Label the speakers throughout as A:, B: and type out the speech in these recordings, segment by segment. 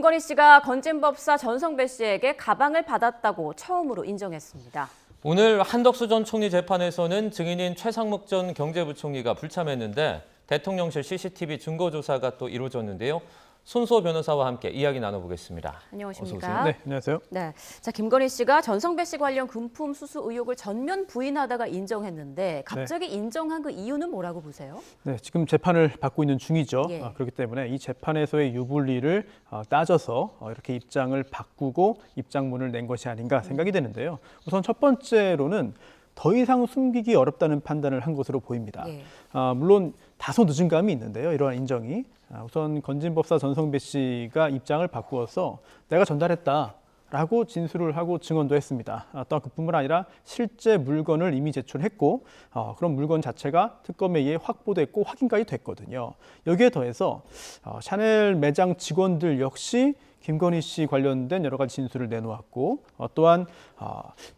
A: 김건희 씨가 건진법사 전성배 씨에게 가방을 받았다고 처음으로 인정했습니다.
B: 오늘 한덕수 전 총리 재판에서는 증인인 최상목 전 경제부총리가 불참했는데 대통령실 CCTV 증거조사가 또 이루어졌는데요. 손수호 변호사와 함께 이야기 나눠보겠습니다.
A: 안녕하십니까?
B: 어서 오세요.
C: 네, 안녕하세요.
A: 네, 자 김건희 씨가 전성배 씨 관련 금품 수수 의혹을 전면 부인하다가 인정했는데 갑자기 인정한 그 이유는 뭐라고 보세요?
C: 네, 지금 재판을 받고 있는 중이죠.
A: 예.
C: 그렇기 때문에 이 재판에서의 유불리를 따져서 이렇게 입장을 바꾸고 입장문을 낸 것이 아닌가 생각이 되는데요. 우선 첫 번째로는 더 이상 숨기기 어렵다는 판단을 한 것으로 보입니다.
A: 예.
C: 물론 다소 늦은 감이 있는데요. 이러한 인정이. 우선 건진법사 전성배 씨가 입장을 바꾸어서 내가 전달했다라고 진술을 하고 증언도 했습니다. 또한 그뿐만 아니라 실제 물건을 이미 제출했고 그런 물건 자체가 특검에 의해 확보됐고 확인까지 됐거든요. 여기에 더해서 샤넬 매장 직원들 역시 김건희 씨 관련된 여러 가지 진술을 내놓았고 또한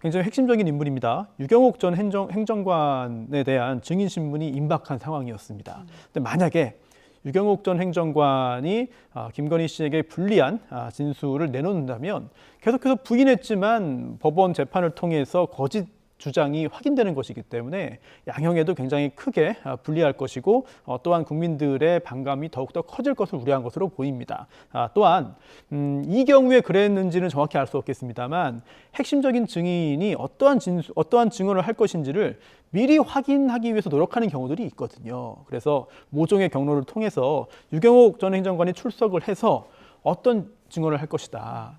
C: 굉장히 핵심적인 인물입니다. 유경옥 전 행정관에 대한 증인 신문이 임박한 상황이었습니다. 근데 만약에 유경옥 전 행정관이 김건희 씨에게 불리한 진술을 내놓는다면 계속해서 부인했지만 법원 재판을 통해서 거짓 주장이 확인되는 것이기 때문에 양형에도 굉장히 크게 불리할 것이고 또한 국민들의 반감이 더욱더 커질 것을 우려한 것으로 보입니다. 또한 이 경우에 그랬는지는 정확히 알 수 없겠습니다만 핵심적인 증인이 어떠한 증언을 할 것인지를 미리 확인하기 위해서 노력하는 경우들이 있거든요. 그래서 모종의 경로를 통해서 유경옥 전 행정관이 출석을 해서 어떤 증언을 할 것이다.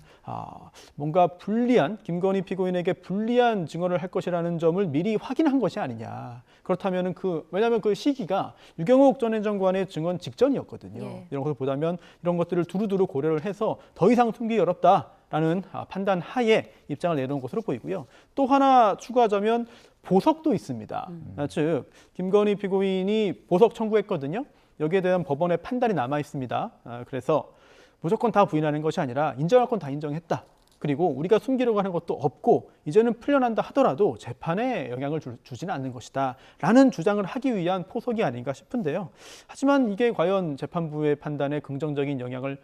C: 뭔가 불리한 김건희 피고인에게 불리한 증언을 할 것이라는 점을 미리 확인한 것이 아니냐. 그렇다면 왜냐하면 그 시기가 유경옥 전 행정관의 증언 직전이었거든요.
A: 예.
C: 이런 것을 보자면 이런 것들을 두루두루 고려를 해서 더 이상 숨기기 어렵다라는 판단 하에 입장을 내놓은 것으로 보이고요. 또 하나 추가하자면 보석도 있습니다. 즉 김건희 피고인이 보석 청구했거든요. 여기에 대한 법원의 판단이 남아 있습니다. 그래서 무조건 다 부인하는 것이 아니라 인정할 건 다 인정했다. 그리고 우리가 숨기려고 하는 것도 없고 이제는 풀려난다 하더라도 재판에 영향을 주지는 않는 것이다 라는 주장을 하기 위한 포석이 아닌가 싶은데요. 하지만 이게 과연 재판부의 판단에 긍정적인 영향을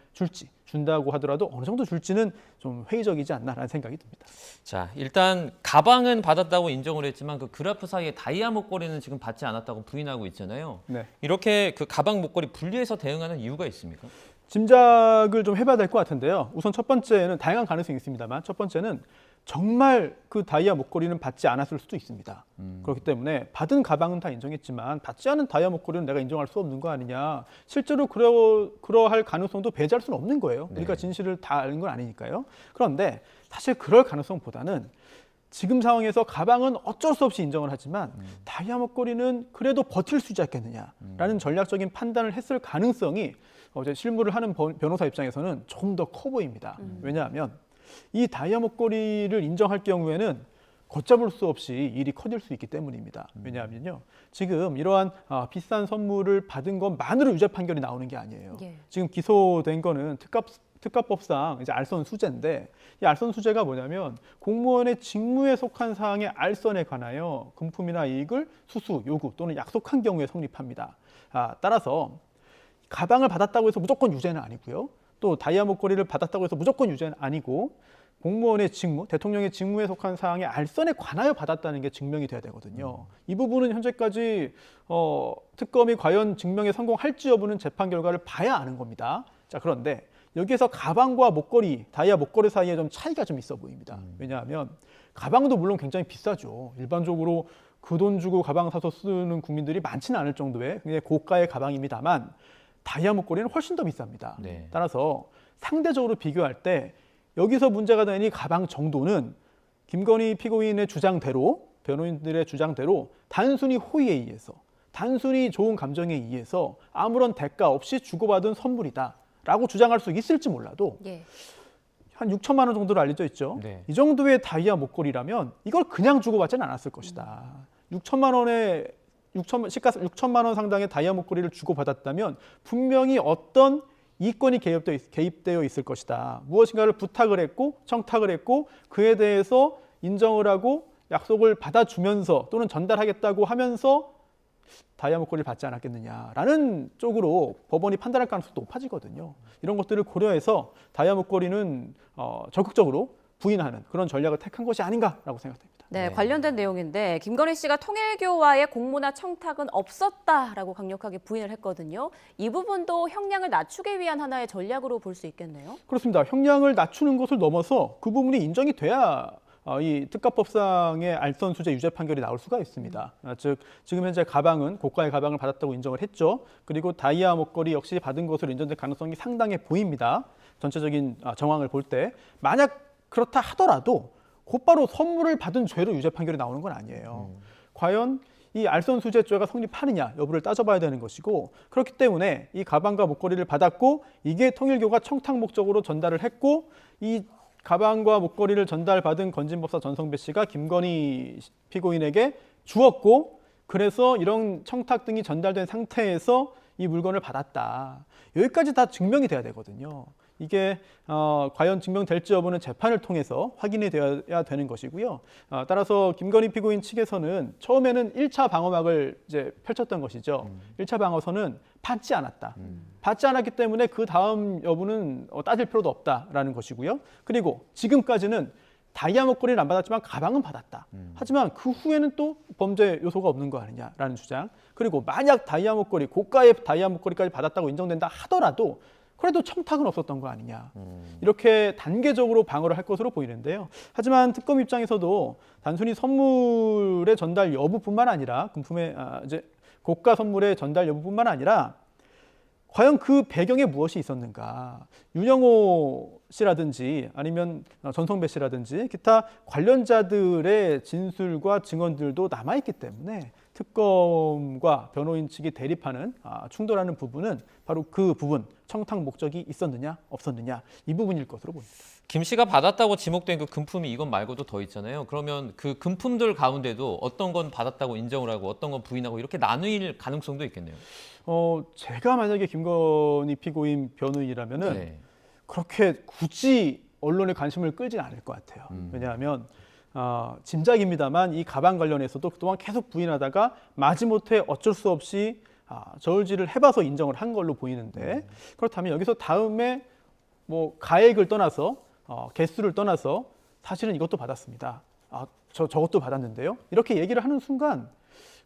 C: 준다고 하더라도 어느 정도 줄지는 좀 회의적이지 않나라는 생각이 듭니다.
B: 자, 일단 가방은 받았다고 인정을 했지만 그 그래프 사이에 다이아 목걸이는 지금 받지 않았다고 부인하고 있잖아요.
C: 네.
B: 이렇게 그 가방 목걸이 분리해서 대응하는 이유가 있습니까?
C: 짐작을 좀 해봐야 될 것 같은데요. 우선 첫 번째는 다양한 가능성이 있습니다만 첫 번째는 정말 그 다이아 목걸이는 받지 않았을 수도 있습니다. 그렇기 때문에 받은 가방은 다 인정했지만 받지 않은 다이아 목걸이는 내가 인정할 수 없는 거 아니냐. 실제로 그러할 가능성도 배제할 수는 없는 거예요. 우리가 진실을 다 아는 건 아니니까요. 그런데 사실 그럴 가능성보다는 지금 상황에서 가방은 어쩔 수 없이 인정을 하지만 다이아 목걸이는 그래도 버틸 수 있지 않겠느냐라는 전략적인 판단을 했을 가능성이 어제 실무를 하는 변호사 입장에서는 조금 더 커 보입니다. 왜냐하면 이 다이아 목걸이를 인정할 경우에는 걷잡을 수 없이 일이 커질 수 있기 때문입니다. 왜냐하면요, 지금 이러한 비싼 선물을 받은 것만으로 유죄 판결이 나오는 게 아니에요.
A: 예.
C: 지금 기소된 거는 특가법상 이제 알선 수재인데 이 알선 수재가 뭐냐면 공무원의 직무에 속한 사항의 알선에 관하여 금품이나 이익을 수수, 요구 또는 약속한 경우에 성립합니다. 따라서 가방을 받았다고 해서 무조건 유죄는 아니고요. 또 다이아 목걸이를 받았다고 해서 무조건 유죄는 아니고 공무원의 직무, 대통령의 직무에 속한 사항의 알선에 관하여 받았다는 게 증명이 돼야 되거든요. 이 부분은 현재까지 특검이 과연 증명에 성공할지 여부는 재판 결과를 봐야 아는 겁니다. 자, 그런데 여기에서 가방과 목걸이, 다이아 목걸이 사이에 좀 차이가 좀 있어 보입니다. 왜냐하면 가방도 물론 굉장히 비싸죠. 일반적으로 그 돈 주고 가방 사서 쓰는 국민들이 많지는 않을 정도의 굉장히 고가의 가방입니다만 다이아 목걸이는 훨씬 더 비쌉니다.
B: 네.
C: 따라서 상대적으로 비교할 때 여기서 문제가 되는 이 가방 정도는 김건희 피고인의 주장대로, 변호인들의 주장대로 단순히 호의에 의해서, 단순히 좋은 감정에 의해서 아무런 대가 없이 주고받은 선물이다라고 주장할 수 있을지 몰라도
A: 예.
C: 한 6천만 원 정도로 알려져 있죠.
B: 네.
C: 이 정도의 다이아 목걸이라면 이걸 그냥 주고받지는 않았을 것이다. 6천만 원의 시가 6천만 원 상당의 다이아 목걸이를 주고받았다면 분명히 어떤 이권이 개입되어 있을 것이다. 무엇인가를 부탁을 했고 청탁을 했고 그에 대해서 인정을 하고 약속을 받아주면서 또는 전달하겠다고 하면서 다이아 목걸이를 받지 않았겠느냐라는 쪽으로 법원이 판단할 가능성이 높아지거든요. 이런 것들을 고려해서 다이아 목걸이는 적극적으로 부인하는 그런 전략을 택한 것이 아닌가라고 생각됩니다.
A: 네, 관련된 내용인데 김건희 씨가 통일교와의 공모나 청탁은 없었다라고 강력하게 부인을 했거든요. 이 부분도 형량을 낮추기 위한 하나의 전략으로 볼 수 있겠네요.
C: 그렇습니다. 형량을 낮추는 것을 넘어서 그 부분이 인정이 돼야 이 특가법상의 알선 수재 유죄 판결이 나올 수가 있습니다. 즉 지금 현재 가방은 고가의 가방을 받았다고 인정을 했죠. 그리고 다이아 목걸이 역시 받은 것으로 인정될 가능성이 상당해 보입니다. 전체적인 정황을 볼 때 만약 그렇다 하더라도 곧바로 선물을 받은 죄로 유죄 판결이 나오는 건 아니에요. 과연 이 알선 수재죄가 성립하느냐 여부를 따져봐야 되는 것이고 그렇기 때문에 이 가방과 목걸이를 받았고 이게 통일교가 청탁 목적으로 전달을 했고 이 가방과 목걸이를 전달받은 건진법사 전성배 씨가 김건희 피고인에게 주었고 그래서 이런 청탁 등이 전달된 상태에서 이 물건을 받았다. 여기까지 다 증명이 돼야 되거든요. 이게 과연 증명될지 여부는 재판을 통해서 확인이 되어야 되는 것이고요. 따라서 김건희 피고인 측에서는 처음에는 1차 방어막을 이제 펼쳤던 것이죠. 1차 방어서는 받지 않았다. 받지 않았기 때문에 그 다음 여부는 따질 필요도 없다라는 것이고요. 그리고 지금까지는 다이아 목걸이를 안 받았지만 가방은 받았다. 하지만 그 후에는 또 범죄 요소가 없는 거 아니냐라는 주장. 그리고 만약 다이아 목걸이, 고가의 다이아 목걸이까지 받았다고 인정된다 하더라도 그래도 청탁은 없었던 거 아니냐. 이렇게 단계적으로 방어를 할 것으로 보이는데요. 하지만 특검 입장에서도 단순히 선물의 전달 여부뿐만 아니라 금품의 이제 고가 선물의 전달 여부뿐만 아니라 과연 그 배경에 무엇이 있었는가. 윤영호 씨라든지 아니면 전성배 씨라든지 기타 관련자들의 진술과 증언들도 남아있기 때문에 특검과 변호인 측이 대립하는 충돌하는 부분은 바로 그 부분, 청탁 목적이 있었느냐 없었느냐 이 부분일 것으로 보입니다.
B: 김 씨가 받았다고 지목된 그 금품이 이것 말고도 더 있잖아요. 그러면 그 금품들 가운데도 어떤 건 받았다고 인정을 하고 어떤 건 부인하고 이렇게 나누일 가능성도 있겠네요.
C: 제가 만약에 김건희 피고인 변호인이라면은
B: 네.
C: 그렇게 굳이 언론의 관심을 끌진 않을 것 같아요. 왜냐하면 짐작입니다만 이 가방 관련해서도 그동안 계속 부인하다가 마지못해 어쩔 수 없이 저울질을 해봐서 인정을 한 걸로 보이는데 그렇다면 여기서 다음에 뭐 가액을 떠나서 개수를 떠나서 사실은 이것도 받았습니다. 저것도 받았는데요. 이렇게 얘기를 하는 순간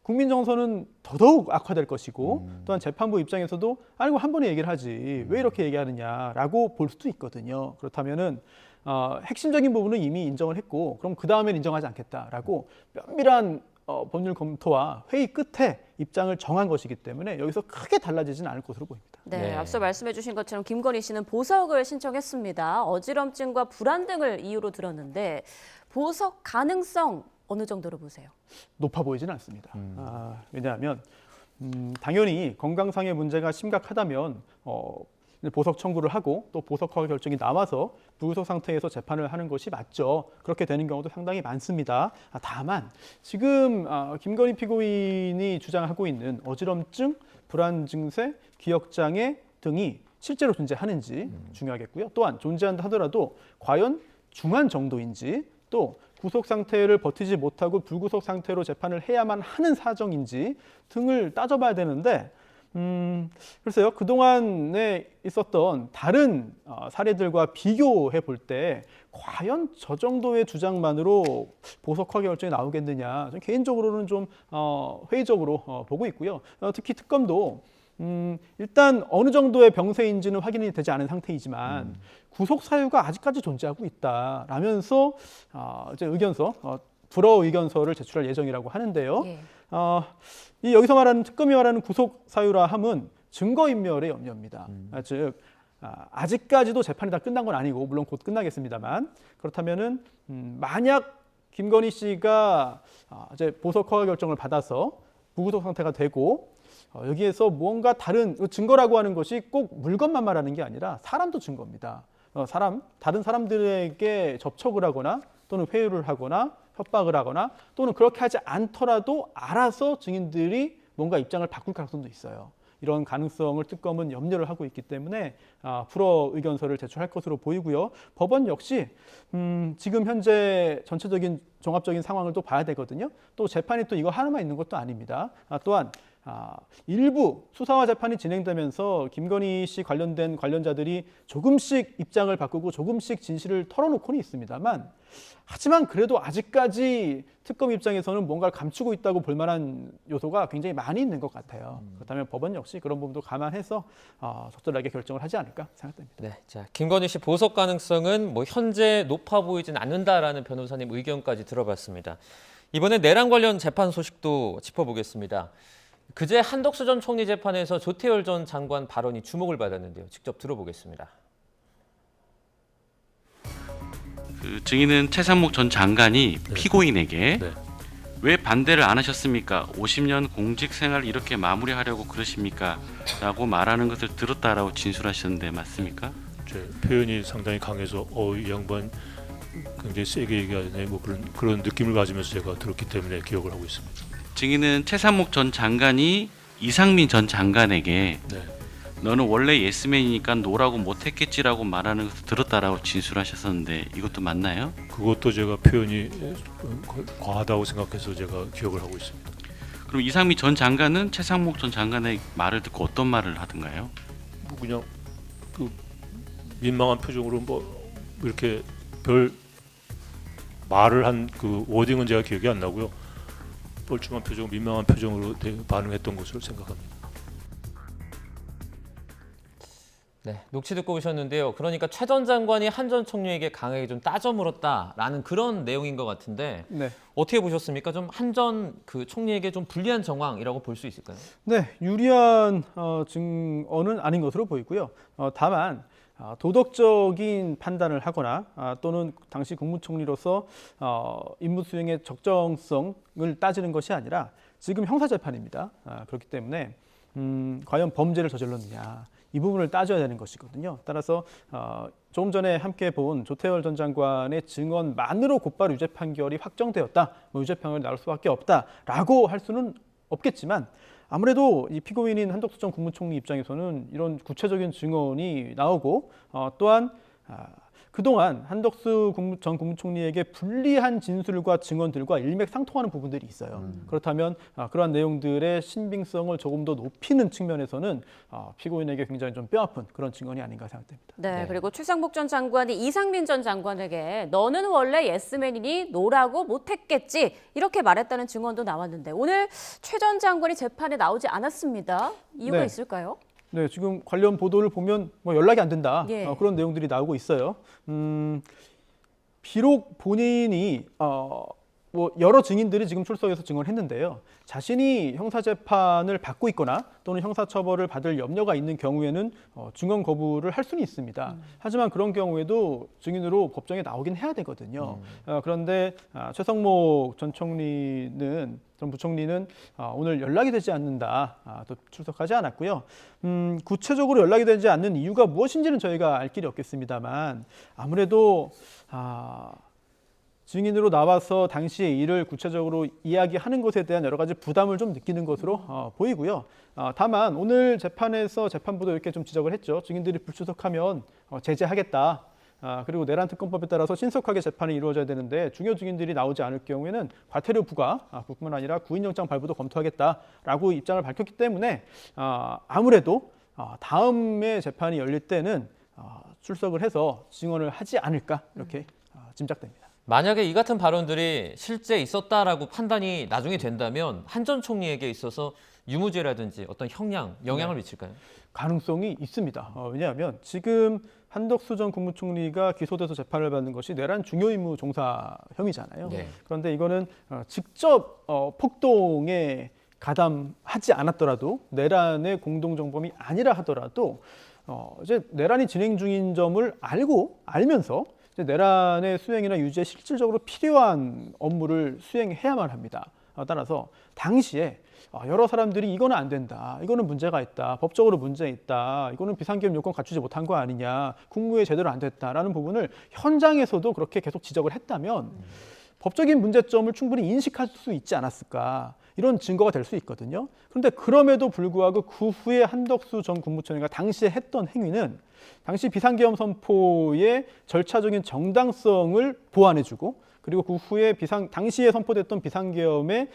C: 국민 정서는 더더욱 악화될 것이고 또한 재판부 입장에서도 아니고 한 번에 얘기를 하지 왜 이렇게 얘기하느냐라고 볼 수도 있거든요. 그렇다면은 핵심적인 부분은 이미 인정을 했고 그럼 그 다음엔 인정하지 않겠다라고 면밀한 법률 검토와 회의 끝에 입장을 정한 것이기 때문에 여기서 크게 달라지진 않을 것으로 보입니다.
A: 네, 앞서 말씀해 주신 것처럼 김건희 씨는 보석을 신청했습니다. 어지럼증과 불안 등을 이유로 들었는데 보석 가능성 어느 정도로 보세요? 높아
C: 보이지는 않습니다. 왜냐하면 당연히 건강상의 문제가 심각하다면 보석 청구를 하고 또 보석 허가 결정이 나와서 무구속 상태에서 재판을 하는 것이 맞죠. 그렇게 되는 경우도 상당히 많습니다. 다만 지금 김건희 피고인이 주장하고 있는 어지럼증, 불안 증세, 기억장애 등이 실제로 존재하는지 중요하겠고요. 또한 존재한다 하더라도 과연 중한 정도인지 또 구속 상태를 버티지 못하고 불구속 상태로 재판을 해야만 하는 사정인지 등을 따져봐야 되는데 글쎄요. 그동안에 있었던 다른 사례들과 비교해 볼 때 과연 저 정도의 주장만으로 보석 허가 결정이 나오겠느냐. 저는 개인적으로는 좀 회의적으로 보고 있고요. 특히 특검도 일단 어느 정도의 병세인지는 확인이 되지 않은 상태이지만 구속 사유가 아직까지 존재하고 있다라면서 이제 의견서 불허 의견서를 제출할 예정이라고 하는데요.
A: 예.
C: 이 여기서 말하는 특검이 말하는 구속 사유라 함은 증거인멸의 염려입니다. 즉 아직까지도 재판이 다 끝난 건 아니고 물론 곧 끝나겠습니다만 그렇다면은 만약 김건희 씨가 이제 보석 허가 결정을 받아서 무구속 상태가 되고 여기에서 무언가 다른 증거라고 하는 것이 꼭 물건만 말하는 게 아니라 사람도 증거입니다. 다른 사람들에게 접촉을 하거나 또는 회유를 하거나 협박을 하거나 또는 그렇게 하지 않더라도 알아서 증인들이 뭔가 입장을 바꿀 가능성도 있어요. 이런 가능성을 특검은 염려를 하고 있기 때문에 불허 의견서를 제출할 것으로 보이고요. 법원 역시 지금 현재 전체적인 종합적인 상황을 또 봐야 되거든요. 또 재판이 또 이거 하나만 있는 것도 아닙니다. 또한 일부 수사와 재판이 진행되면서 김건희 씨 관련된 관련자들이 조금씩 입장을 바꾸고 조금씩 진실을 털어놓고는 있습니다만, 하지만 그래도 아직까지 특검 입장에서는 뭔가를 감추고 있다고 볼 만한 요소가 굉장히 많이 있는 것 같아요. 그렇다면 법원 역시 그런 부분도 감안해서 적절하게 결정을 하지 않을까 생각됩니다.
B: 네, 자 김건희 씨 보석 가능성은 뭐 현재 높아 보이진 않는다라는 변호사님 의견까지 들어봤습니다. 이번에 내란 관련 재판 소식도 짚어보겠습니다. 그제 한덕수 전 총리 재판에서 조태열 전 장관 발언이 주목을 받았는데요. 직접 들어보겠습니다.
D: 그 증인은 최상목 전 장관이 피고인에게
E: 네.
D: 왜 반대를 안 하셨습니까? 50년 공직 생활 이렇게 마무리하려고 그러십니까? 라고 말하는 것을 들었다라고 진술하셨는데 맞습니까?
E: 제 표현이 상당히 강해서 이 양반 굉장히 세게 얘기하네 뭐 그런 느낌을 가지면서 제가 들었기 때문에 기억을 하고 있습니다.
D: 증인은 최상목 전 장관이 이상민 전 장관에게
E: 네.
D: 너는 원래 예스맨이니까 노라고 못했겠지라고 말하는 것을 들었다라고 진술하셨었는데 이것도 맞나요?
E: 그것도 제가 표현이 과하다고 생각해서 제가 기억을 하고 있습니다.
D: 그럼 이상민 전 장관은 최상목 전 장관의 말을 듣고 어떤 말을 하던가요?
E: 뭐 그냥 그 민망한 표정으로 뭐 이렇게 별 말을 한 그 워딩은 제가 기억이 안 나고요. 뻘쭘한 표정, 민망한 표정으로 반응했던 것으로 생각합니다.
B: 네, 녹취 듣고 오셨는데요. 그러니까 최 전 장관이 한 전 총리에게 강하게 좀 따져 물었다라는 그런 내용인 것 같은데
C: 네.
B: 어떻게 보셨습니까? 좀 한 전 그 총리에게 좀 불리한 정황이라고 볼 수 있을까요?
C: 네, 유리한 증언은 아닌 것으로 보이고요. 다만 도덕적인 판단을 하거나 또는 당시 국무총리로서 임무 수행의 적정성을 따지는 것이 아니라 지금 형사재판입니다. 그렇기 때문에 과연 범죄를 저질렀느냐 이 부분을 따져야 되는 것이거든요. 따라서 조금 전에 함께 본 조태열 전 장관의 증언만으로 곧바로 유죄 판결이 확정되었다, 뭐 유죄평을 나올 수밖에 없다라고 할 수는 없겠지만 아무래도 이 피고인인 한덕수 전 국무총리 입장에서는 이런 구체적인 증언이 나오고 또한 그동안 한덕수 전 국무총리에게 불리한 진술과 증언들과 일맥상통하는 부분들이 있어요. 그렇다면 그러한 내용들의 신빙성을 조금 더 높이는 측면에서는 피고인에게 굉장히 좀 뼈아픈 그런 증언이 아닌가 생각됩니다.
A: 네, 그리고 최상목 전 장관이 이상민 전 장관에게 너는 원래 예스맨이니 노라고 못했겠지 이렇게 말했다는 증언도 나왔는데 오늘 최 전 장관이 재판에 나오지 않았습니다. 이유가
C: 네.
A: 있을까요?
C: 네, 지금 관련 보도를 보면 뭐 연락이 안 된다
A: 예.
C: 그런 내용들이 나오고 있어요. 비록 본인이 뭐 여러 증인들이 지금 출석해서 증언했는데요. 자신이 형사재판을 받고 있거나 또는 형사처벌을 받을 염려가 있는 경우에는 증언 거부를 할 수는 있습니다. 하지만 그런 경우에도 증인으로 법정에 나오긴 해야 되거든요. 그런데 최상목 전 부총리는 오늘 연락이 되지 않는다. 또 출석하지 않았고요. 구체적으로 연락이 되지 않는 이유가 무엇인지는 저희가 알 길이 없겠습니다만 아무래도 증인으로 나와서 당시의 일을 구체적으로 이야기하는 것에 대한 여러 가지 부담을 좀 느끼는 것으로 보이고요. 다만 오늘 재판에서 재판부도 이렇게 좀 지적을 했죠. 증인들이 불출석하면 제재하겠다. 그리고 내란 특검법에 따라서 신속하게 재판이 이루어져야 되는데 중요 증인들이 나오지 않을 경우에는 과태료 부과, 뿐만 아니라 구인영장 발부도 검토하겠다라고 입장을 밝혔기 때문에 아무래도 다음에 재판이 열릴 때는 출석을 해서 증언을 하지 않을까 이렇게 짐작됩니다.
B: 만약에 이 같은 발언들이 실제 있었다라고 판단이 나중에 된다면 한 전 총리에게 있어서 유무죄라든지 어떤 영향을 미칠까요?
C: 가능성이 있습니다. 왜냐하면 지금 한덕수 전 국무총리가 기소돼서 재판을 받는 것이 내란 중요임무 종사 혐의잖아요.
B: 네.
C: 그런데 이거는 직접 폭동에 가담하지 않았더라도 내란의 공동정범이 아니라 하더라도 이제 내란이 진행 중인 점을 알면서 이제 내란의 수행이나 유지에 실질적으로 필요한 업무를 수행해야만 합니다. 따라서 당시에 여러 사람들이 이거는 안 된다, 이거는 문제가 있다, 법적으로 문제 있다, 이거는 비상계엄 요건 갖추지 못한 거 아니냐, 국무에 제대로 안 됐다라는 부분을 현장에서도 그렇게 계속 지적을 했다면 법적인 문제점을 충분히 인식할 수 있지 않았을까, 이런 증거가 될 수 있거든요. 그런데 그럼에도 불구하고 그 후에 한덕수 전 국무총리가 당시에 했던 행위는 당시 비상계엄 선포의 절차적인 정당성을 보완해주고 그리고 그 후에 당시에 선포됐던 비상계엄의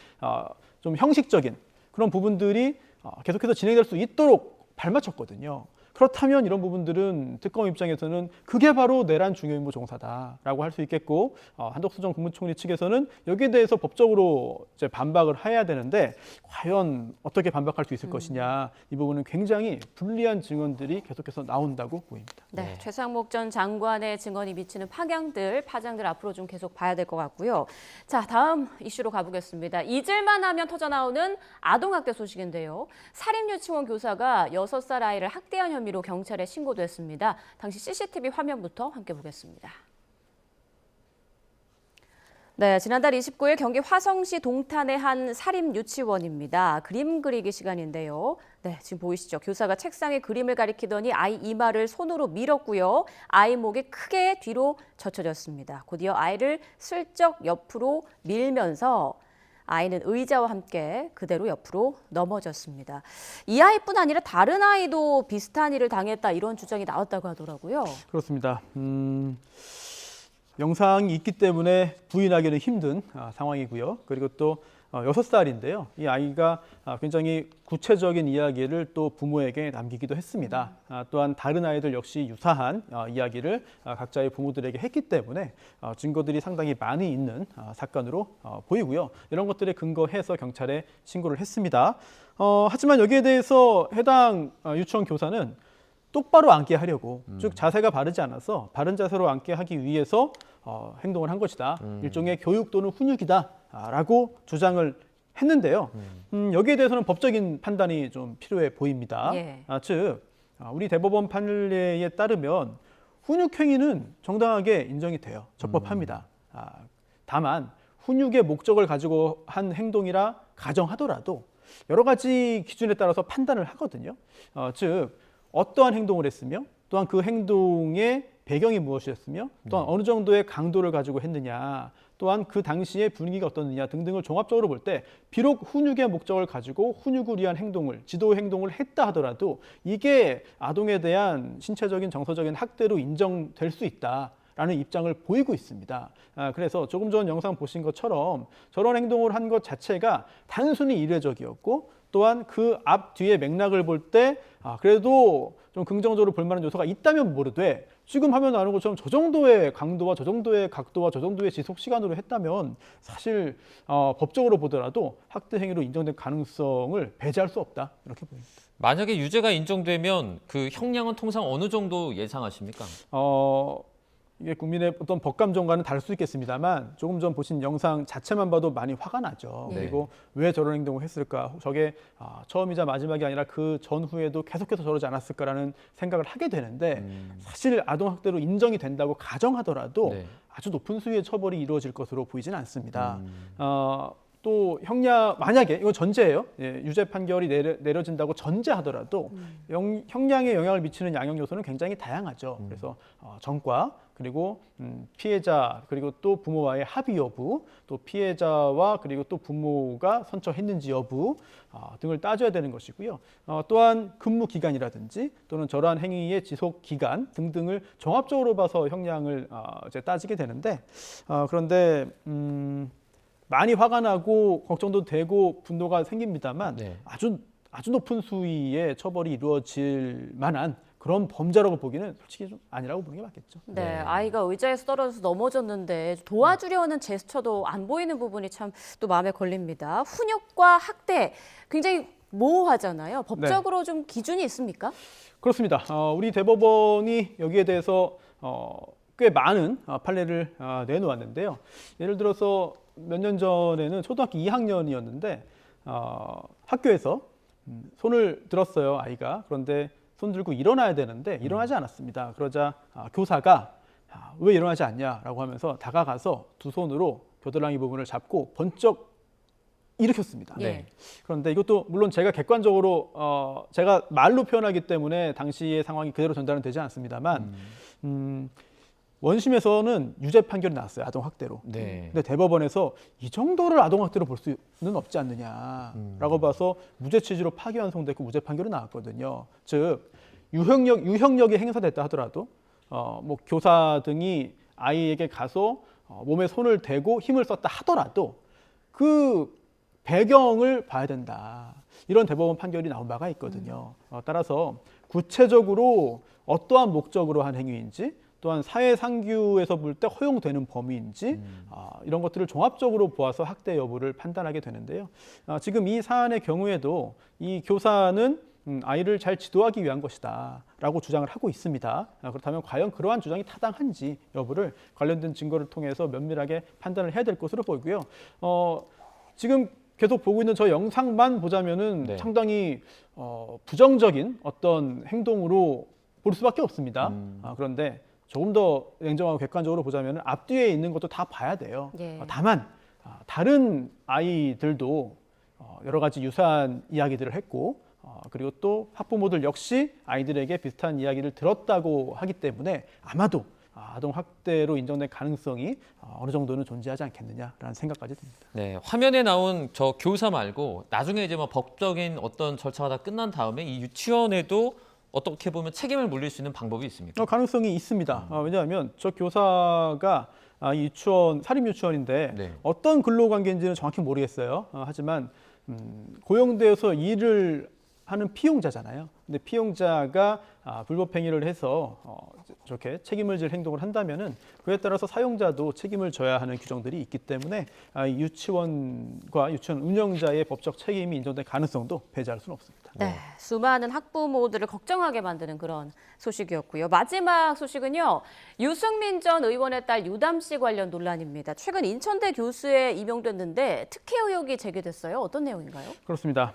C: 좀 형식적인 그런 부분들이 계속해서 진행될 수 있도록 발맞췄거든요. 그렇다면 이런 부분들은 특검 입장에서는 그게 바로 내란 중요임무 종사다라고 할 수 있겠고, 한덕수 전 국무총리 측에서는 여기에 대해서 법적으로 이제 반박을 해야 되는데 과연 어떻게 반박할 수 있을 것이냐, 이 부분은 굉장히 불리한 증언들이 계속해서 나온다고 보입니다.
A: 네, 최상목 전 장관의 증언이 미치는 파장들 앞으로 좀 계속 봐야 될 것 같고요. 자, 다음 이슈로 가보겠습니다. 잊을만 하면 터져나오는 아동학대 소식인데요. 살인유치원 교사가 6살 아이를 학대한 혐의로 경찰에 신고됐습니다. 당시 CCTV 화면부터 함께 보겠습니다. 네, 지난달 29일 경기 화성시 동탄의 한 사립유치원입니다. 그림 그리기 시간인데요. 네, 지금 보이시죠? 교사가 책상에 그림을 가리키더니 아이 이마를 손으로 밀었고요. 아이 목이 크게 뒤로 젖혀졌습니다. 곧이어 아이를 슬쩍 옆으로 밀면서 아이는 의자와 함께 그대로 옆으로 넘어졌습니다. 이 아이뿐 아니라 다른 아이도 비슷한 일을 당했다, 이런 주장이 나왔다고 하더라고요.
C: 그렇습니다. 영상이 있기 때문에 부인하기는 힘든 상황이고요. 그리고 또 6살인데요. 이 아이가 굉장히 구체적인 이야기를 또 부모에게 남기기도 했습니다. 또한 다른 아이들 역시 유사한 이야기를 각자의 부모들에게 했기 때문에 증거들이 상당히 많이 있는 사건으로 보이고요. 이런 것들에 근거해서 경찰에 신고를 했습니다. 하지만 여기에 대해서 해당 유치원 교사는 똑바로 앉게 하려고, 즉 자세가 바르지 않아서 바른 자세로 앉게 하기 위해서 행동을 한 것이다. 일종의 교육 또는 훈육이다라고 주장을 했는데요. 여기에 대해서는 법적인 판단이 좀 필요해 보입니다.
A: 예.
C: 즉 우리 대법원 판례에 따르면 훈육 행위는 정당하게 인정이 돼요. 적법합니다. 다만 훈육의 목적을 가지고 한 행동이라 가정하더라도 여러 가지 기준에 따라서 판단을 하거든요. 즉 어떠한 행동을 했으며, 또한 그 행동의 배경이 무엇이었으며, 또한 어느 정도의 강도를 가지고 했느냐, 또한 그 당시의 분위기가 어떻느냐 등등을 종합적으로 볼 때 비록 훈육의 목적을 가지고 훈육을 위한 행동을, 지도 행동을 했다 하더라도 이게 아동에 대한 신체적인 정서적인 학대로 인정될 수 있다라는 입장을 보이고 있습니다. 그래서 조금 전 영상 보신 것처럼 저런 행동을 한 것 자체가 단순히 이례적이었고, 또한 그 앞 뒤의 맥락을 볼 때 그래도 좀 긍정적으로 볼 만한 요소가 있다면 모르되, 지금 하면 아는 것처럼 저 정도의 강도와 저 정도의 각도와 저 정도의 지속 시간으로 했다면 사실 법적으로 보더라도 학대 행위로 인정될 가능성을 배제할 수 없다, 이렇게 보입니다.
B: 만약에 유죄가 인정되면 그 형량은 통상 어느 정도 예상하십니까?
C: 이게 국민의 어떤 법감정과는 다를 수 있겠습니다만, 조금 전 보신 영상 자체만 봐도 많이 화가 나죠.
B: 네.
C: 그리고 왜 저런 행동을 했을까? 저게 처음이자 마지막이 아니라 그 전후에도 계속해서 저러지 않았을까라는 생각을 하게 되는데, 사실 아동학대로 인정이 된다고 가정하더라도
B: 네.
C: 아주 높은 수위의 처벌이 이루어질 것으로 보이지는 않습니다. 또 형량, 만약에 이건 전제예요. 유죄 판결이 내려진다고 전제하더라도 형량에 영향을 미치는 양형 요소는 굉장히 다양하죠. 그래서 전과, 그리고 피해자, 그리고 또 부모와의 합의 여부, 또 피해자와 그리고 또 부모가 선처했는지 여부 등을 따져야 되는 것이고요. 또한 근무 기간이라든지 또는 저러한 행위의 지속 기간 등등을 종합적으로 봐서 형량을 이제 따지게 되는데, 그런데 많이 화가 나고 걱정도 되고 분노가 생깁니다만,
B: 네.
C: 아주 높은 수위의 처벌이 이루어질 만한 그런 범죄라고 보기는 솔직히 좀 아니라고 보는 게 맞겠죠.
A: 네,
B: 네.
A: 아이가 의자에서 떨어져서 넘어졌는데 도와주려는 제스처도 안 보이는 부분이 참 또 마음에 걸립니다. 훈육과 학대 굉장히 모호하잖아요. 법적으로 좀 기준이 있습니까?
C: 그렇습니다. 우리 대법원이 여기에 대해서 꽤 많은 판례를 내놓았는데요. 예를 들어서 몇 년 전에는 초등학교 2학년이었는데 학교에서 손을 들었어요, 아이가. 그런데 손 들고 일어나야 되는데 일어나지 않았습니다. 그러자 교사가 왜 일어나지 않냐라고 하면서 다가가서 두 손으로 겨드랑이 부분을 잡고 번쩍 일으켰습니다.
B: 네.
C: 그런데 이것도 물론 제가 객관적으로 제가 말로 표현하기 때문에 당시의 상황이 그대로 전달은 되지 않습니다만 원심에서는 유죄 판결이 나왔어요. 아동학대로.
B: 네.
C: 근데 대법원에서 이 정도를 아동학대로 볼 수는 없지 않느냐라고 봐서 무죄 취지로 파기환송됐고 무죄 판결이 나왔거든요. 즉 유형력이 행사됐다 하더라도 뭐 교사 등이 아이에게 가서 몸에 손을 대고 힘을 썼다 하더라도 그 배경을 봐야 된다. 이런 대법원 판결이 나온 바가 있거든요. 따라서 구체적으로 어떠한 목적으로 한 행위인지 또한 사회상규에서 볼 때 허용되는 범위인지 이런 것들을 종합적으로 보아서 학대 여부를 판단하게 되는데요. 지금 이 사안의 경우에도 이 교사는 아이를 잘 지도하기 위한 것이다 라고 주장을 하고 있습니다. 그렇다면 과연 그러한 주장이 타당한지 여부를 관련된 증거를 통해서 면밀하게 판단을 해야 될 것으로 보이고요. 지금 계속 보고 있는 저 영상만 보자면은
B: 네.
C: 상당히 부정적인 어떤 행동으로 볼 수밖에 없습니다. 그런데 조금 더 냉정하고 객관적으로 보자면 앞뒤에 있는 것도 다 봐야 돼요.
A: 예.
C: 다만 다른 아이들도 여러 가지 유사한 이야기들을 했고 그리고 또 학부모들 역시 아이들에게 비슷한 이야기를 들었다고 하기 때문에 아마도 아동 학대로 인정될 가능성이 어느 정도는 존재하지 않겠느냐라는 생각까지 듭니다.
B: 네, 화면에 나온 저 교사 말고 나중에 이제 뭐 법적인 어떤 절차가 다 끝난 다음에 이 유치원에도 어떻게 보면 책임을 물릴 수 있는 방법이 있습니까?
C: 가능성이 있습니다. 왜냐하면 저 교사가 이 유치원 사립 유치원인데
B: 네.
C: 어떤 근로관계인지는 정확히 모르겠어요. 하지만 고용되어서 일을 하는 피용자잖아요. 근데 피용자가 불법 행위를 해서 저렇게 책임을 질 행동을 한다면은 그에 따라서 사용자도 책임을 져야 하는 규정들이 있기 때문에 유치원과 유치원 운영자의 법적 책임이 인정될 가능성도 배제할 수는 없습니다.
A: 네, 수많은 학부모들을 걱정하게 만드는 그런 소식이었고요. 마지막 소식은요. 유승민 전 의원의 딸 유담 씨 관련 논란입니다. 최근 인천대 교수에 임용됐는데 특혜 의혹이 제기됐어요. 어떤 내용인가요?
C: 그렇습니다.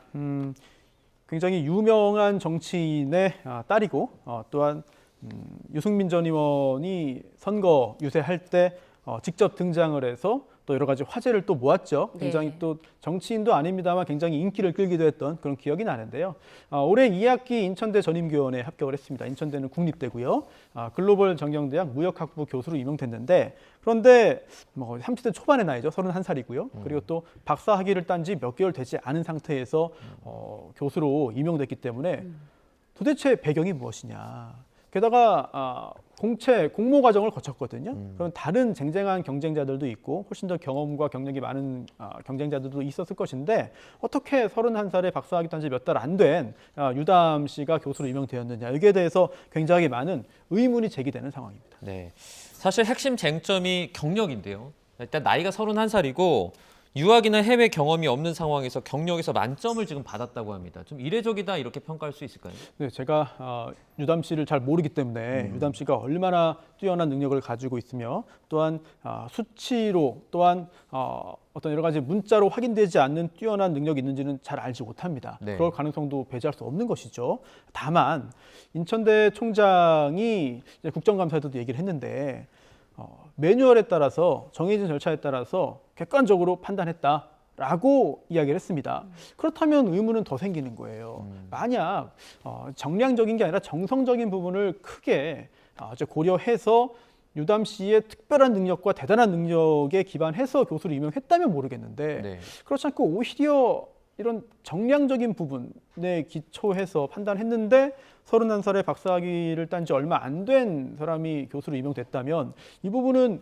C: 굉장히 유명한 정치인의 딸이고 또한 유승민 전 의원이 선거 유세할 때 직접 등장을 해서 또 여러 가지 화제를 또 모았죠. 굉장히
A: 네.
C: 또 정치인도 아닙니다만 굉장히 인기를 끌기도 했던 그런 기억이 나는데요. 올해 2학기 인천대 전임교원에 합격을 했습니다. 인천대는 국립대고요. 글로벌 정경대학 무역학부 교수로 임용됐는데 그런데 30대 초반의 나이죠. 31살이고요. 그리고 또 박사 학위를 딴 지 몇 개월 되지 않은 상태에서 교수로 임용됐기 때문에 도대체 배경이 무엇이냐. 게다가 공모 과정을 거쳤거든요. 그럼 다른 쟁쟁한 경쟁자들도 있고 훨씬 더 경험과 경력이 많은 경쟁자들도 있었을 것인데 어떻게 31살에 박사학위 딴 지 몇 달 안 된 유담 씨가 교수로 임명되었느냐. 여기에 대해서 굉장히 많은 의문이 제기되는 상황입니다.
B: 네, 사실 핵심 쟁점이 경력인데요. 일단 나이가 31살이고 유학이나 해외 경험이 없는 상황에서 경력에서 만점을 지금 받았다고 합니다. 좀 이례적이다 이렇게 평가할 수 있을까요?
C: 네, 제가 유담 씨를 잘 모르기 때문에 유담 씨가 얼마나 뛰어난 능력을 가지고 있으며 또한 수치로 또한 어떤 여러 가지 문자로 확인되지 않는 뛰어난 능력이 있는지는 잘 알지 못합니다.
B: 네.
C: 그럴 가능성도 배제할 수 없는 것이죠. 다만 인천대 총장이 이제 국정감사에서도 얘기를 했는데 매뉴얼에 따라서 정해진 절차에 따라서 객관적으로 판단했다라고 이야기를 했습니다. 그렇다면 의문은 더 생기는 거예요. 만약 정량적인 게 아니라 정성적인 부분을 크게 고려해서 유담 씨의 특별한 능력과 대단한 능력에 기반해서 교수를 임명했다면 모르겠는데
B: 네.
C: 그렇지 않고 오히려 이런 정량적인 부분에 기초해서 판단했는데 31살에 박사학위를 딴 지 얼마 안 된 사람이 교수로 임명됐다면 이 부분은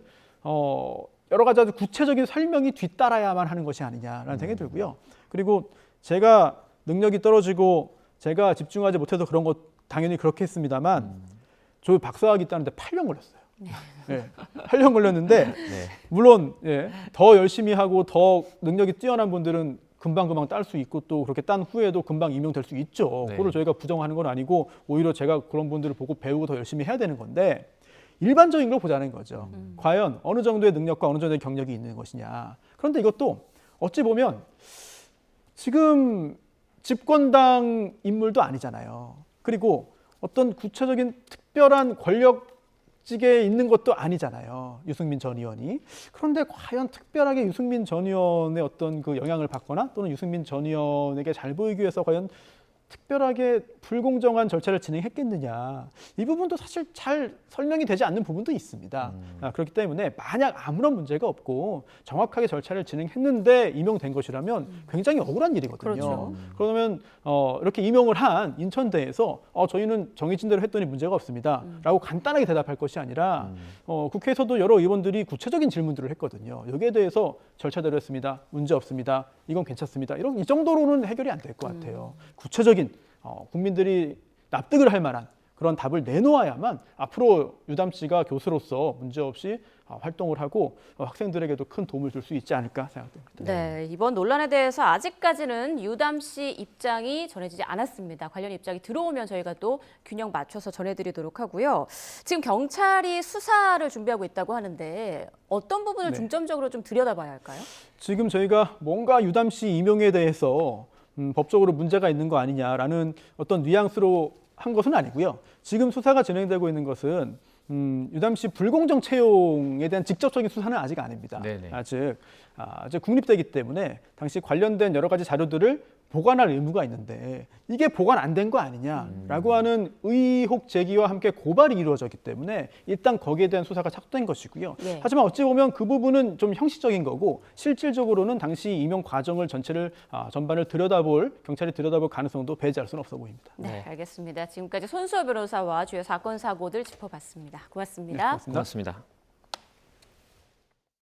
C: 여러 가지 아주 구체적인 설명이 뒤따라야만 하는 것이 아니냐라는 생각이 들고요. 그리고 제가 능력이 떨어지고 제가 집중하지 못해서 그런 것 당연히 그렇게 했습니다만 저 박사학위 따는데 8년 걸렸어요. 네, 8년 걸렸는데
B: 네.
C: 물론 더 열심히 하고 더 능력이 뛰어난 분들은 금방 딸 수 있고 또 그렇게 딴 후에도 금방 임명될 수 있죠.
B: 네.
C: 그걸 저희가 부정하는 건 아니고 오히려 제가 그런 분들을 보고 배우고 더 열심히 해야 되는 건데 일반적인 걸 보자는 거죠. 과연 어느 정도의 능력과 어느 정도의 경력이 있는 것이냐. 그런데 이것도 어찌 보면 지금 집권당 인물도 아니잖아요. 그리고 어떤 구체적인 특별한 권력직에 있는 것도 아니잖아요. 유승민 전 의원이. 그런데 과연 특별하게 유승민 전 의원의 어떤 그 영향을 받거나 또는 유승민 전 의원에게 잘 보이기 위해서 과연 특별하게 불공정한 절차를 진행했겠느냐, 이 부분도 사실 잘 설명이 되지 않는 부분도 있습니다. 그렇기 때문에 만약 아무런 문제가 없고 정확하게 절차를 진행했는데 임용된 것이라면 굉장히 억울한 일이거든요.
A: 그렇죠.
C: 그러면 이렇게 임용을 한 인천대에서 저희는 정해진 대로 했더니 문제가 없습니다 라고 간단하게 대답할 것이 아니라 국회에서도 여러 의원들이 구체적인 질문들을 했거든요. 여기에 대해서 절차대로 했습니다, 문제 없습니다, 이건 괜찮습니다, 이 정도로는 해결이 안 될 것 같아요. 구체적인 국민들이 납득을 할 만한 그런 답을 내놓아야만 앞으로 유담 씨가 교수로서 문제없이 활동을 하고 학생들에게도 큰 도움을 줄 수 있지 않을까 생각됩니다.
A: 네, 이번 논란에 대해서 아직까지는 유담 씨 입장이 전해지지 않았습니다. 관련 입장이 들어오면 저희가 또 균형 맞춰서 전해드리도록 하고요. 지금 경찰이 수사를 준비하고 있다고 하는데 어떤 부분을
C: 네.
A: 중점적으로 좀 들여다봐야 할까요?
C: 지금 저희가 뭔가 유담 씨 임용에 대해서 법적으로 문제가 있는 거 아니냐라는 어떤 뉘앙스로 한 것은 아니고요. 지금 수사가 진행되고 있는 것은 유담 씨 불공정 채용에 대한 직접적인 수사는 아직 아닙니다.
B: 네네.
C: 아직 국립대이기 때문에 당시 관련된 여러 가지 자료들을 보관할 의무가 있는데 이게 보관 안 된 거 아니냐라고 하는 의혹 제기와 함께 고발이 이루어졌기 때문에 일단 거기에 대한 수사가 착수된 것이고요.
A: 네.
C: 하지만 어찌 보면 그 부분은 좀 형식적인 거고 실질적으로는 당시 임용 과정을 전반을 경찰이 들여다볼 가능성도 배제할 수는 없어 보입니다.
A: 네, 알겠습니다. 지금까지 손수호 변호사와 주요 사건 사고들 짚어봤습니다. 고맙습니다.
C: 고맙습니다.
B: 고맙습니다.